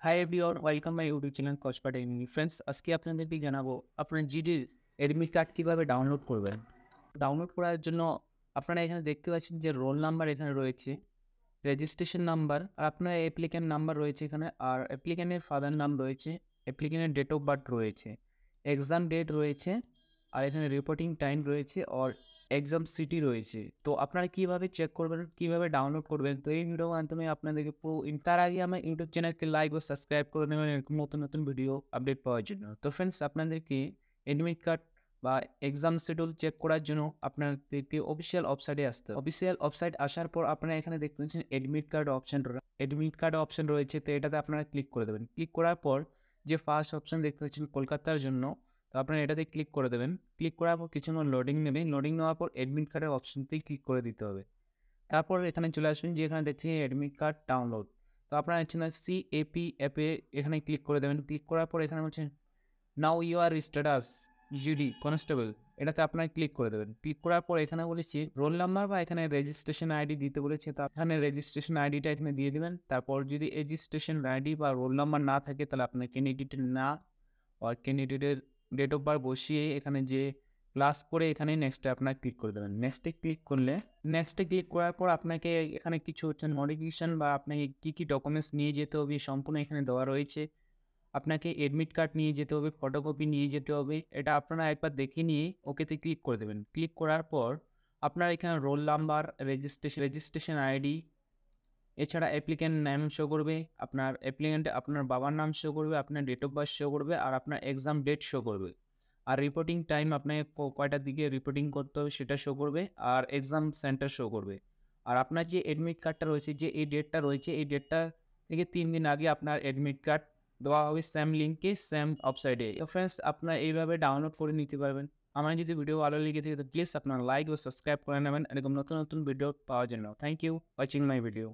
High everyone, welcome my YouTube channel কচপাট এমনি friends. আজকে আপনাদেরকে জানাবো আপনার জিডির এডমিট কার্ড কীভাবে ডাউনলোড করবেন। ডাউনলোড করার জন্য আপনারা এখানে দেখতে পাচ্ছেন যে রোল নাম্বার এখানে রয়েছে, রেজিস্ট্রেশন নাম্বার আর আপনার অ্যাপ্লিক্যান্ট নাম্বার রয়েছে এখানে, আর অ্যাপ্লিক্যান্টের ফাদার নাম রয়েছে, অ্যাপ্লিক্যান্টের ডেট অফ বার্থ রয়েছে, এক্সাম ডেট রয়েছে, আর এখানে রিপোর্টিং টাইম রয়েছে আর এক্সাম সিটি রয়েছে। তো আপনারা কীভাবে চেক করবেন, কীভাবে ডাউনলোড করবেন, তো এই ভিডিওর মাধ্যমে আপনাদেরকে পুরো তার আগে আমার ইউটিউব চ্যানেলকে লাইক ও সাবস্ক্রাইব করে নেবেন এরকম নতুন নতুন ভিডিও আপডেট পাওয়ার জন্য। তো ফ্রেন্ডস, আপনাদেরকে এডমিট কার্ড বা এক্সাম শিডিউল চেক করার জন্য আপনাদেরকে অফিসিয়াল ওয়েবসাইটে আসতে হবে। অফিসিয়াল ওয়েবসাইট আসার পর আপনারা এখানে দেখতে পাচ্ছেন এডমিট কার্ড অপশন রয়েছে, তো এটাতে আপনারা ক্লিক করে দেবেন। ক্লিক করার পর যে ফার্স্ট অপশন দেখতে পাচ্ছেন কলকাতার জন্য, তো আপনারা এটাতে ক্লিক করে দেবেন। ক্লিক করার পর কিছুক্ষণ লোডিং নেবে, লোডিং নেওয়ার পর এডমিট কার্ডের অপশনতেই ক্লিক করে দিতে হবে। তারপর এখানে চলে আসবেন, যে এখানে দেখছি এডমিট কার্ড ডাউনলোড, তো আপনারা এখানে সিএপি অ্যাপে এখানে ক্লিক করে দেবেন। ক্লিক করার পর এখানে বলছেন now you are status GD constable, এটাতে আপনারা ক্লিক করে দেবেন। ক্লিক করার পর এখানে বলেছি রোল নাম্বার বা এখানে রেজিস্ট্রেশন আইডি দিতে বলেছে, তো এখানে রেজিস্ট্রেশন আইডিটা এখানে দিয়ে দেবেন। তারপর যদি রেজিস্ট্রেশন আইডি বা রোল নাম্বার না থাকে তাহলে আপনার ক্যান্ডিডেটের না আর ক্যান্ডিডেটের ডেট অফ বার্থ বসিয়ে এখানে যে ক্লাস করে এখানে নেক্সটে আপনার ক্লিক করে দেবেন। নেক্সটে ক্লিক করার পর আপনাকে এখানে কিছু হচ্ছে নোটিফিকেশান বা আপনাকে কী কী ডকুমেন্টস নিয়ে যেতে হবে সম্পূর্ণ এখানে দেওয়া রয়েছে। আপনাকে এডমিট কার্ড নিয়ে যেতে হবে, ফটোকপি নিয়ে যেতে হবে, এটা আপনারা একবার দেখে নিয়ে ওকেতে ক্লিক করে দেবেন। ক্লিক করার পর আপনার এখানে রোল নাম্বার, রেজিস্ট্রেশন আইডি, এছাড়া অ্যাপ্লিক্যান্ট নেম শো করবে, আপনার বাবার নাম শো করবে, আপনার ডেট অফ বার্থ শো করবে, আর আপনার এক্সাম ডেট শো করবে, আর রিপোর্টিং টাইম আপনাকে কয়টার দিকে রিপোর্টিং করতে হবে সেটা শো করবে, আর এক্সাম সেন্টার শো করবে। আর আপনার যে এডমিট কার্ডটা রয়েছে, যে এই ডেটটা রয়েছে, এই ডেটটা থেকে 3 দিন আগে আপনার এডমিট কার্ড দেওয়া হবে সেম লিঙ্কে, সেম ওয়েবসাইটে। তো ফ্রেন্ডস, আপনারা এইভাবে ডাউনলোড করে নিতে পারবেন। আমার যদি ভিডিও ভালো লেগে থাকে তো প্লিজ আপনারা লাইক ও সাবস্ক্রাইব করে নেবেন এরকম নতুন নতুন ভিডিও পাওয়ার জন্য। Thank you watching my video.